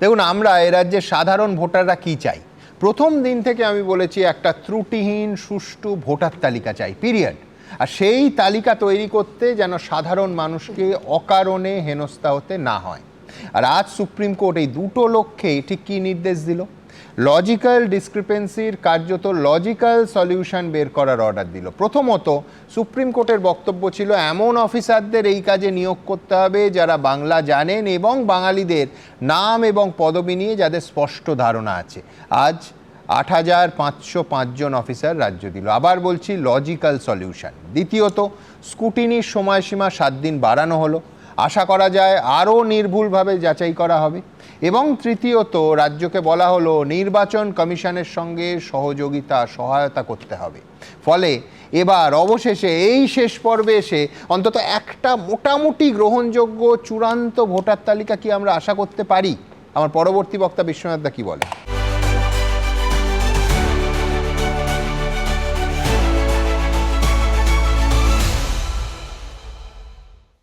দেখুন, আমরা এ রাজ্যের সাধারণ ভোটাররা কি চাই? প্রথম দিন থেকে আমি বলেছি একটা ত্রুটিহীন সুষ্ঠু ভোটার তালিকা চাই, পিরিয়ড। আর সেই তালিকা তৈরি করতে যেন সাধারণ মানুষকে অকারণে হেনস্থা হতে না হয়। আর আজ সুপ্রিম কোর্ট এই দুটো লক্ষ্যেই ঠিক কী নির্দেশ দিল? লজিক্যাল ডিসক্রিপেন্সির কার্যত লজিক্যাল সলিউশন বের করার অর্ডার দিল। প্রথমত, সুপ্রিম কোর্টের বক্তব্য ছিল এমন অফিসারদের এই কাজে নিয়োগ করতে হবে যারা বাংলা জানেন এবং বাঙালিদের নাম এবং পদবি নিয়ে যাদের স্পষ্ট ধারণা আছে। আজ ৮,৫০৫ জন অফিসার রাজ্য দিল। আবার বলছি, লজিক্যাল সলিউশন। দ্বিতীয়ত, স্কুটিনির সময়সীমা 7 দিন বাড়ানো হলো। আশা করা যায় আরও নির্ভুলভাবে যাচাই করা হবে। এবং তৃতীয়ত, রাজ্যকে বলা হলো নির্বাচন কমিশনের সঙ্গে সহায়তা করতে হবে। ফলে এবার অবশেষে এই শেষ পর্বে এসে অন্তত একটা মোটামুটি গ্রহণযোগ্য চূড়ান্ত ভোটার তালিকা কি আমরা আশা করতে পারি? আমার পরবর্তী বক্তা বিশ্বনাথ দা কি বলে?